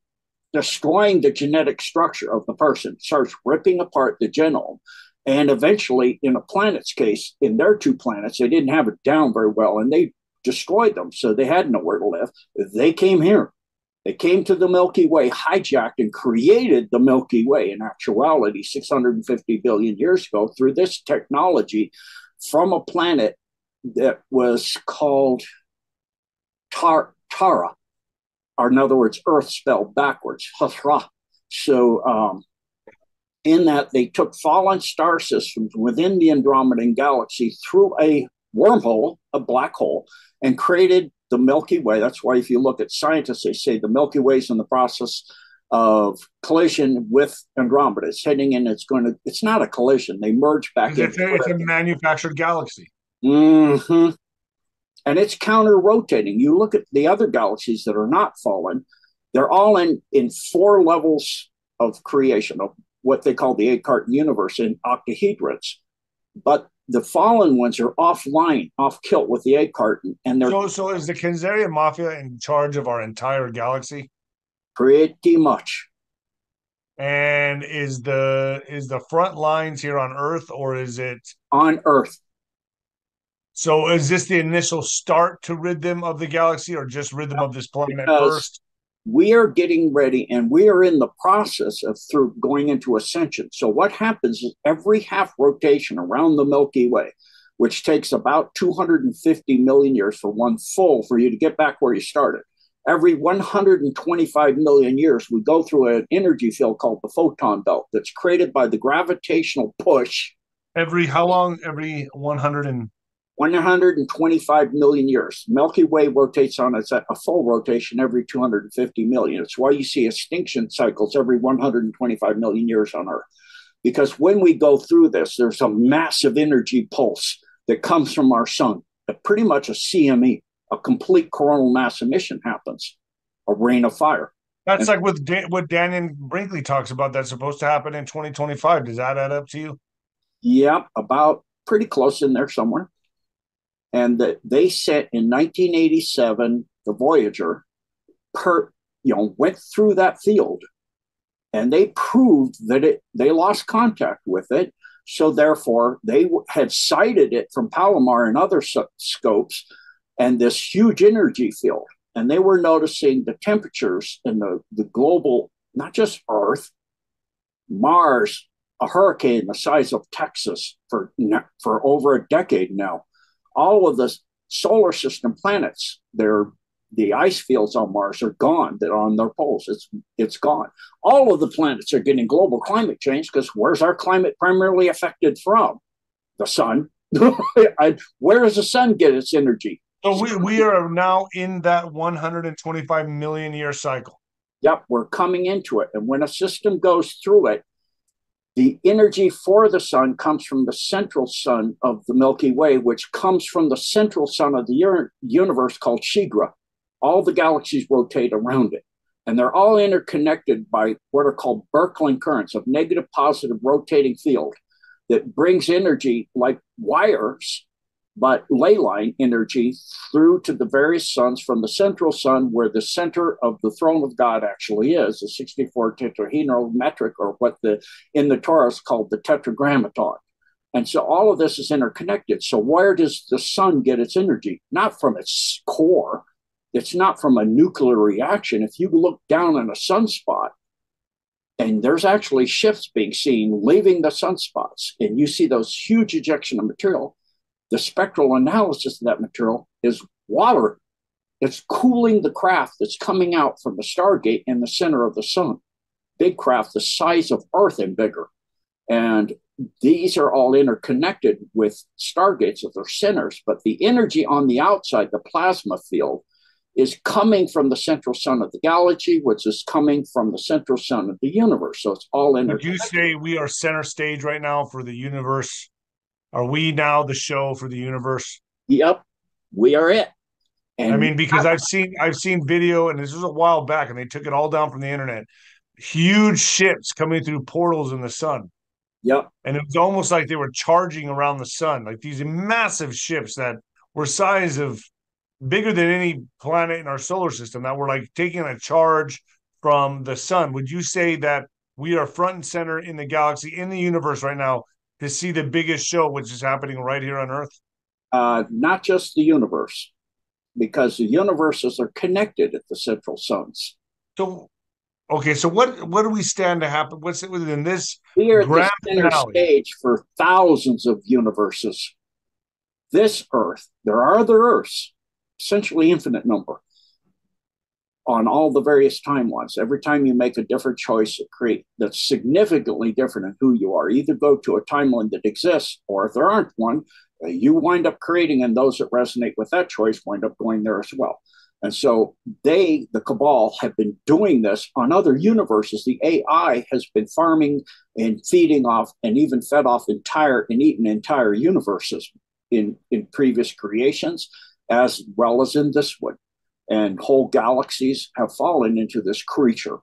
destroying the genetic structure of the person, starts ripping apart the genome. And eventually, in a planet's case, in their two planets, they didn't have it down very well and they destroyed them. So they had nowhere to live. They came here. They came to the Milky Way, hijacked and created the Milky Way in actuality 650 billion years ago through this technology from a planet that was called Tara, or in other words, Earth spelled backwards, Hafra. So in that, they took fallen star systems within the Andromedan galaxy through a wormhole, a black hole, and created the Milky Way. That's why if you look at scientists, they say the Milky Way is in the process of collision with Andromeda. It's heading in, it's not a collision. They merge back in. It's a manufactured galaxy. Mm-hmm. And it's counter-rotating. You look at the other galaxies that are not fallen, they're all in four levels of creation, of what they call the eight-carton universe in octahedrons. But the fallen ones are offline, off kilt with the eight-carton, and they're So is the Khazarian Mafia in charge of our entire galaxy? pretty much And is the front lines here on Earth, or is it? on Earth. So is this the initial start to rid them of the galaxy, or just rid them of this planet Because first? we are getting ready and we are in the process of through going into ascension. So what happens is every half rotation around the Milky Way, which takes about 250 million years for one full for you to get back where you started. Every 125 million years, we go through an energy field called the photon belt that's created by the gravitational push. Every how long? Every 100 and 125 million years. Milky Way rotates on its a full rotation every 250 million. It's why you see extinction cycles every 125 million years on Earth. Because when we go through this, there's a massive energy pulse that comes from our sun. Pretty much a CME, a complete coronal mass emission happens, a rain of fire. that's And like what Daniel Brinkley talks about. That's supposed to happen in 2025. Does that add up to you? yeah, about pretty close in there somewhere. And they sent in 1987 the Voyager went through that field, and they proved that they lost contact with it. So therefore, they had sighted it from Palomar and other scopes, and this huge energy field. And they were noticing the temperatures in the global, not just Earth, Mars, a hurricane the size of Texas for over a decade now. All of the solar system planets, the ice fields on Mars are gone. They're on their poles. It's gone. All of the planets are getting global climate change because where's our climate primarily affected from? The sun. Where does the sun get its energy? So we are now in that 125 million year cycle. Yep, we're coming into it. And when a system goes through it, the energy for the sun comes from the central sun of the Milky Way, which comes from the central sun of the universe called Shigra. All the galaxies rotate around it, and they're all interconnected by what are called Birkeland currents of negative positive rotating field that brings energy like wires, but ley line energy through to the various suns from the central sun, where the center of the throne of God actually is, the 64 tetrahedral metric, or what in the Torah is called the tetragrammaton. And so all of this is interconnected. So where does the sun get its energy? Not from its core. It's not from a nuclear reaction. If you look down on a sunspot, and there's actually shifts being seen leaving the sunspots, and you see those huge ejection of material, the spectral analysis of that material is water. It's cooling the craft that's coming out from the Stargate in the center of the sun. Big craft the size of Earth and bigger. And these are all interconnected with Stargates at their centers, but the energy on the outside, the plasma field, is coming from the central sun of the galaxy, which is coming from the central sun of the universe. So it's all interconnected. Would you say we are center stage right now for the universe? Are we now the show for the universe? Yep, we are it. And I mean, because I've seen video, and this was a while back, and they took it all down from the internet. Huge ships coming through portals in the sun. Yep. And it was almost like they were charging around the sun, like these massive ships that were size of bigger than any planet in our solar system that were like taking a charge from the sun. Would you say that we are front and center in the galaxy, in the universe right now, to see the biggest show, which is happening right here on Earth? Not just the universe, because the universes are connected at the central suns. So, okay, so what do we stand to happen? What's it within this We are at the grand center finale? stage for thousands of universes. This Earth, there are other Earths, essentially infinite number, on all the various timelines. Every time you make a different choice, that's significantly different in who you are. Either go to a timeline that exists, or if there aren't one, you wind up creating, and those that resonate with that choice wind up going there as well. And so the cabal, have been doing this on other universes. The AI has been farming and feeding off, and even fed off and eaten entire universes in previous creations. as well as in this one. And whole galaxies have fallen into this creature,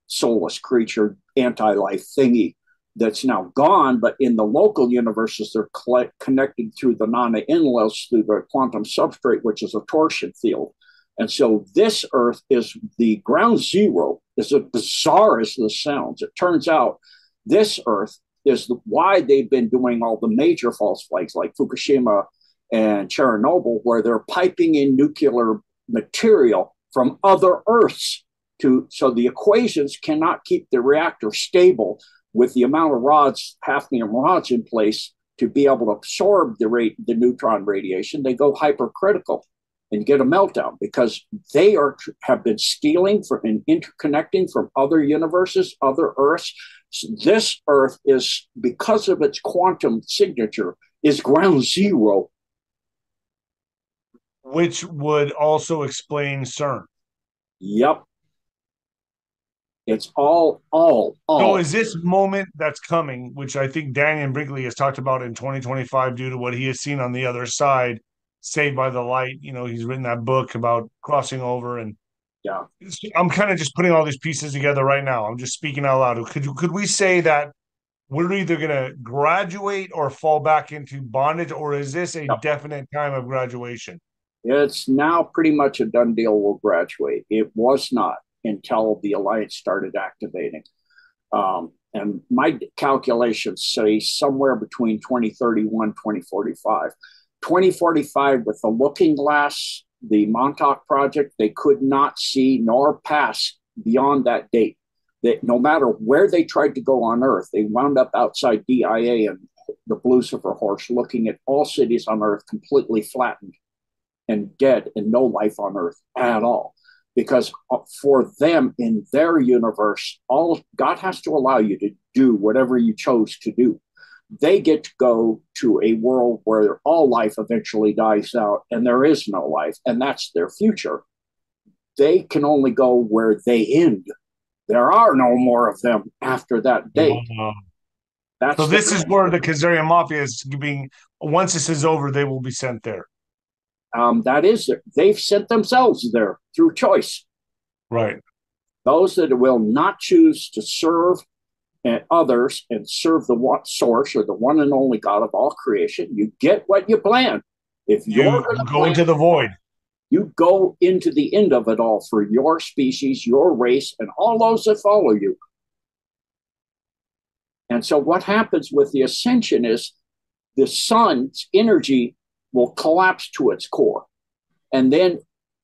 soulless creature, anti-life thingy that's now gone. But in the local universes, they're connected through the nana-inlets, through the quantum substrate, which is a torsion field. And so this Earth is the ground zero, as bizarre as this sounds. It turns out this Earth is why they've been doing all the major false flags like Fukushima and Chernobyl, where they're piping in nuclear material from other Earths so the equations cannot keep the reactor stable with the amount of rods, hafnium rods in place to be able to absorb the neutron radiation. They go hypercritical and get a meltdown because they have been stealing and interconnecting from other universes, other Earths. So this Earth is, because of its quantum signature, is ground zero. Which would also explain CERN. Yep. It's all. So is this moment that's coming, which I think Daniel Brinkley has talked about in 2025 due to what he has seen on the other side, Saved by the Light. He's written that book about crossing over, and yeah, I'm kind of just putting all these pieces together right now. I'm just speaking out loud. Could we say that we're either going to graduate or fall back into bondage, or is this a definite time of graduation? It's now pretty much a done deal. We'll graduate. It was not until the Alliance started activating. And my calculations say somewhere between 2031, 2045. 2045, with the Looking Glass, the Montauk Project, they could not see nor pass beyond that date. That no matter where they tried to go on Earth, they wound up outside DIA and the Lucifer Horse, looking at all cities on Earth completely flattened and dead and no life on Earth at all. Because for them, in their universe, God has to allow you to do whatever you chose to do. They get to go to a world where all life eventually dies out and there is no life, and that's their future. They can only go where they end. There are no more of them after that date. So this is where the Khazarian Mafia is being, once this is over, they will be sent there. That is, they've sent themselves there through choice. Right. Those that will not choose to serve others and serve the one source or the one and only God of all creation, you get what you plan. If you're going to go into the void, you go into the end of it all for your species, your race, and all those that follow you. And so what happens with the ascension is the sun's energy will collapse to its core. And then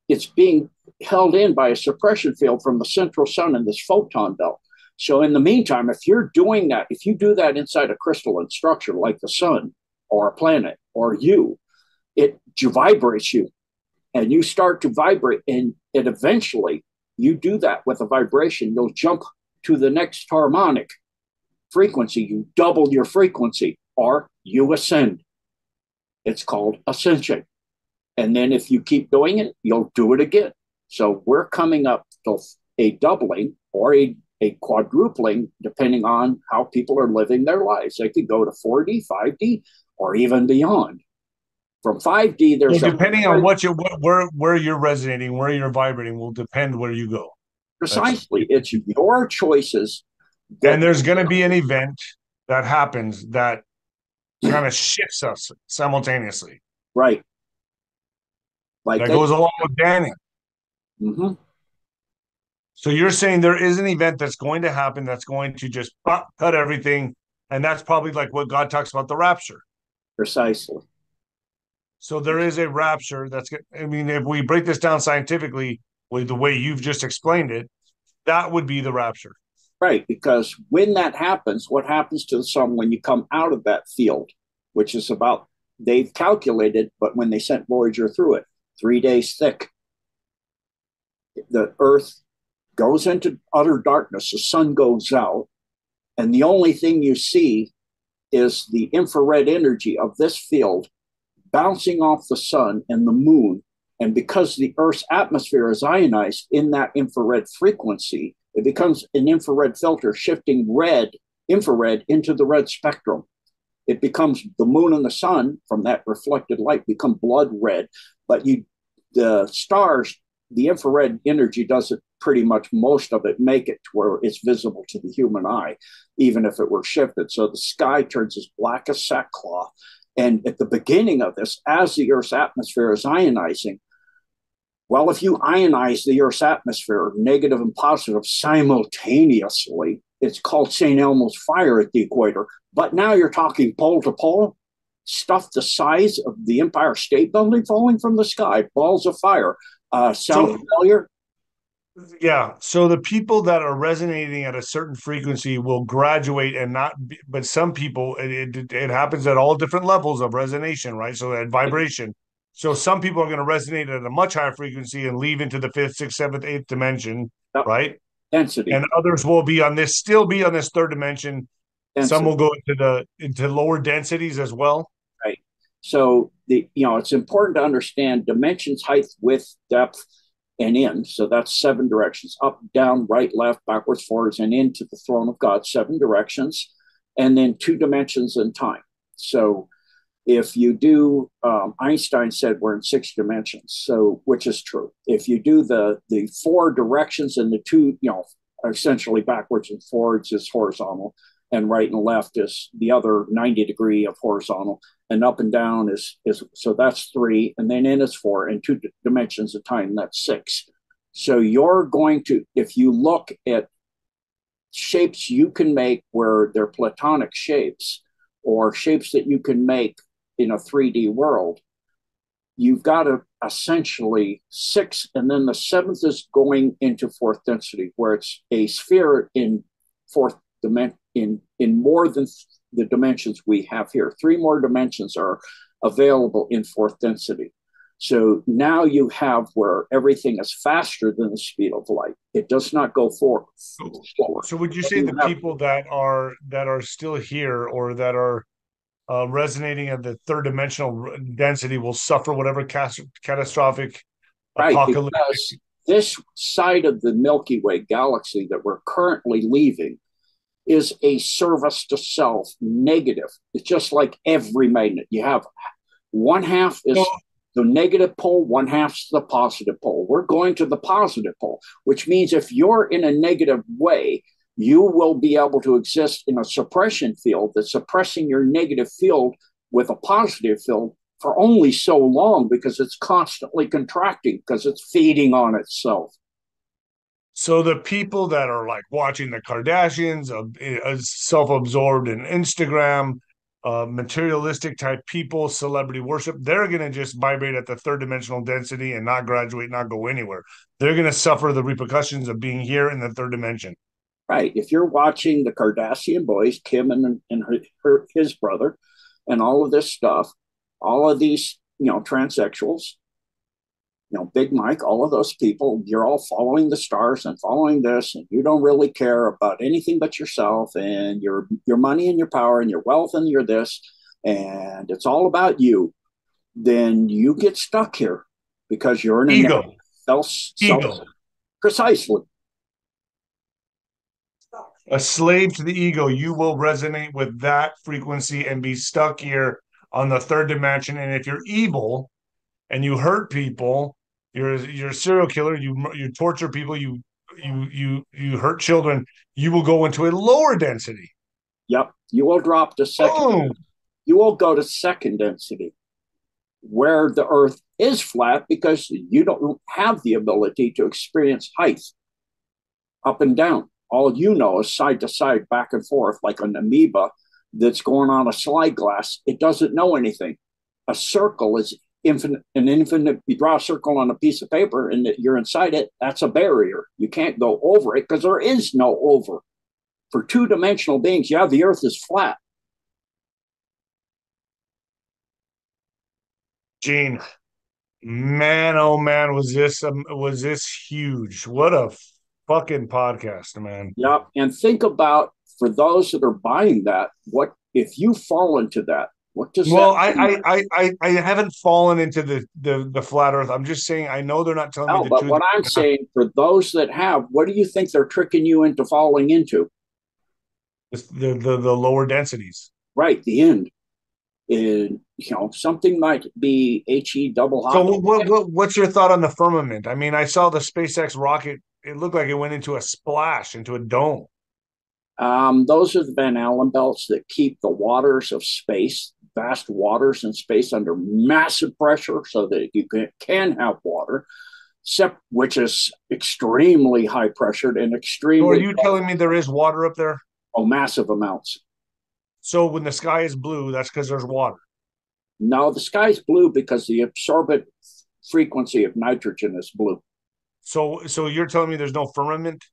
it's being held in by a suppression field from the central sun in this photon belt. So in the meantime, if you're doing that, if you do that inside a crystalline structure like the sun or a planet or you, it vibrates you and you start to vibrate, and it eventually, you do that with a vibration, you'll jump to the next harmonic frequency. You double your frequency or you ascend. It's called ascension. And then if you keep doing it, you'll do it again. So we're coming up to a doubling or a quadrupling, depending on how people are living their lives. They could go to 4D, 5D, or even beyond. From 5D, there's depending on where you're resonating, where you're vibrating, will depend where you go. Precisely. It's your choices. And there's going to be an event that happens that kind of shifts us simultaneously. Right. Like that goes along with banning. Mm-hmm. So you're saying there is an event that's going to happen that's going to just cut everything, and that's probably like what God talks about, the rapture. Precisely. So there is a rapture that's, I mean, if we break this down scientifically with the way you've just explained it, that would be the rapture. Right, because when that happens, what happens to the sun when you come out of that field, which is about, they've calculated, but when they sent Voyager through it, 3 days thick, the Earth goes into utter darkness, the sun goes out, and the only thing you see is the infrared energy of this field bouncing off the sun and the moon. And because the Earth's atmosphere is ionized in that infrared frequency, it becomes an infrared filter shifting infrared into the red spectrum. It becomes the moon and the sun from that reflected light become blood red, but the stars, the infrared energy doesn't pretty much most of it make it to where it's visible to the human eye, even if it were shifted. So the sky turns as black as sackcloth. And at the beginning of this, as the Earth's atmosphere is ionizing, well, if you ionize the Earth's atmosphere, negative and positive simultaneously, it's called St. Elmo's fire at the equator. But now you're talking pole to pole, stuff the size of the Empire State Building falling from the sky, balls of fire. Sound familiar? Yeah. So the people that are resonating at a certain frequency will graduate and not be, but some people, it happens at all different levels of resonation, right? So that vibration. So some people are going to resonate at a much higher frequency and leave into the fifth, sixth, seventh, eighth dimension, Yep. right? Density. And others will be on this, still be on this third dimension. Density. Some will go into lower densities as well. Right. So it's important to understand dimensions, height, width, depth, and in. So that's 7 directions: up, down, right, left, backwards, forwards, and into the throne of God. 7 directions, and then 2 dimensions in time. So if you do, Einstein said we're in 6 dimensions, so which is true. If you do the 4 directions and the 2, essentially backwards and forwards is horizontal, and right and left is the other 90 degree of horizontal, and up and down is so that's 3, and then in is 4, and 2 dimensions of time, that's 6. So you're going to, if you look at shapes you can make where they're platonic shapes, or shapes that you can make in a 3D world, you've got to essentially 6, and then the 7th is going into 4th density, where it's a sphere in 4th dimension, in more than the dimensions we have here. 3 more dimensions are available in 4th density. So now you have where everything is faster than the speed of light. It does not go forward slower. So would you say the people that are still here, or that are resonating at the 3rd dimensional density, will suffer whatever catastrophic apocalyptic? Because this side of the Milky Way galaxy that we're currently leaving is a service to self negative. It's just like every magnet. You have one half is the negative pole, one half's the positive pole. We're going to the positive pole, which means if you're in a negative way, you will be able to exist in a suppression field that's suppressing your negative field with a positive field for only so long, because it's constantly contracting, because it's feeding on itself. So the people that are like watching the Kardashians, self-absorbed in Instagram, materialistic type people, celebrity worship, they're going to just vibrate at the 3rd dimensional density and not graduate, not go anywhere. They're going to suffer the repercussions of being here in the 3rd dimension. Right. If you're watching the Kardashian boys, Kim and his brother, and all of this stuff, all of these, transsexuals, Big Mike, all of those people, you're all following the stars and following this, and you don't really care about anything but yourself and your money and your power and your wealth and your this, and it's all about you. Then you get stuck here because you're in ego. Ego. Precisely. A slave to the ego. You will resonate with that frequency and be stuck here on the 3rd dimension. And if you're evil and you hurt people, you're a serial killer, you torture people, you hurt children, you will go into a lower density. Yep. You will drop to 2nd. You will go to 2nd density, where the Earth is flat, because you don't have the ability to experience height up and down. All you know is side to side, back and forth, like an amoeba that's going on a slide glass. It doesn't know anything. A circle is infinite. You draw a circle on a piece of paper and you're inside it. That's a barrier. You can't go over it, because there is no over. For 2-dimensional beings, the Earth is flat. Gene, man, oh man, was this huge? What a fucking podcast, man. Yeah, and think about, for those that are buying that, what if you fall into that? What does that I haven't fallen into the flat Earth. I'm just saying, I know they're not telling me the but truth. What I'm saying, for those that have, what do you think they're tricking you into falling into? The lower densities. Right, the end. Something might be he double So hot. what's your thought on the firmament? I mean, I saw the SpaceX rocket. It looked like it went into a splash, into a dome. Those are the Van Allen belts that keep the waters of space, vast waters in space, under massive pressure so that you can have water, which is extremely high pressured and So are extremely, you telling me there is water up there? massive amounts. So when the sky is blue, that's because there's water. No, the sky's blue because the absorbent frequency of nitrogen is blue. So you're telling me there's no firmament?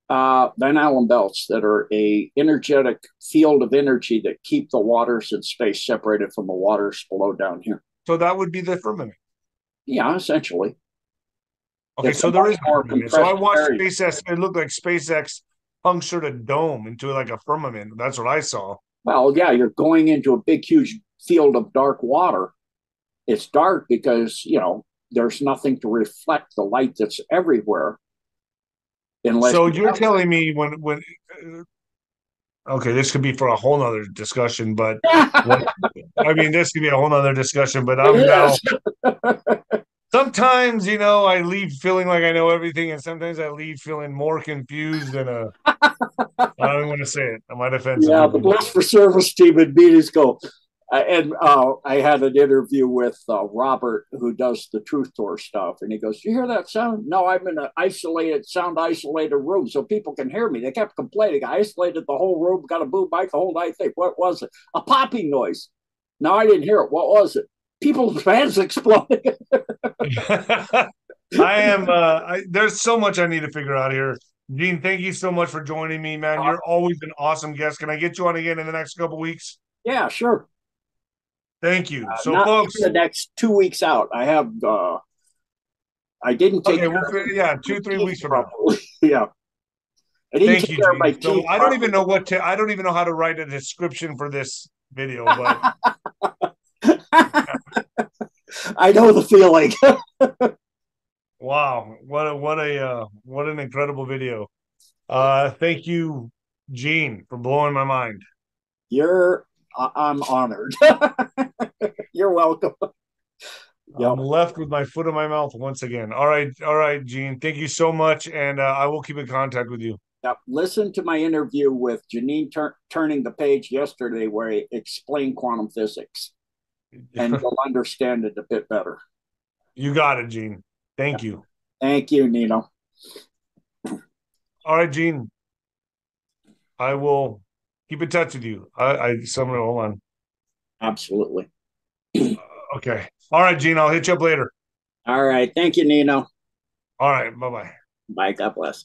Van Allen belts that are a energetic field of energy that keep the waters in space separated from the waters below down here. So that would be the firmament. Yeah, essentially. Okay, It's so there is more a firmament. So I watched area. SpaceX. It looked like SpaceX punctured a dome into like a firmament. That's what I saw. Well, yeah, you're going into a big, huge field of dark water. It's dark because, there's nothing to reflect the light that's everywhere. Unless So you're telling me okay, this could be for a whole nother discussion, but what, I mean, this could be a whole nother discussion, but I'm now, sometimes, I leave feeling like I know everything, and sometimes I leave feeling more confused than I don't even want to say it. I might offend some Yeah, the people. Bless for Service team in meetings go. And I had an interview with Robert, who does the Truth Tour stuff, and he goes, "You hear that sound? No, I'm in an isolated room, so people can hear me." They kept complaining. I isolated the whole room, got a boom mic the whole night. Think, what was it? A popping noise. No, I didn't hear it. What was it? People's fans exploding. There's so much I need to figure out here. Gene, thank you so much for joining me, man. You're always an awesome guest. Can I get you on again in the next couple weeks? Yeah, sure. Thank you. So, Not folks, the next 2 weeks out. I have. I didn't take. Okay, well, yeah, 2-3 weeks from now. Yeah. I didn't Thank take you, care of my Gene. So teeth. I don't even know how to write a description for this video, but I know the feeling. wow, what an incredible video. Thank you, Gene, for blowing my mind. I'm honored. You're welcome. I'm left with my foot in my mouth once again. All right, Gene. Thank you so much, and I will keep in contact with you. Yep. Listen to my interview with Janine turning the page yesterday, where I explained quantum physics, and you'll understand it a bit better. You got it, Gene. Thank you. Thank you, Nino. All right, Gene. I will keep in touch with you. Someone, hold on. Absolutely. Okay. All right, Gene. I'll hit you up later. All right. Thank you, Nino. All right. Bye-bye. Bye. God bless.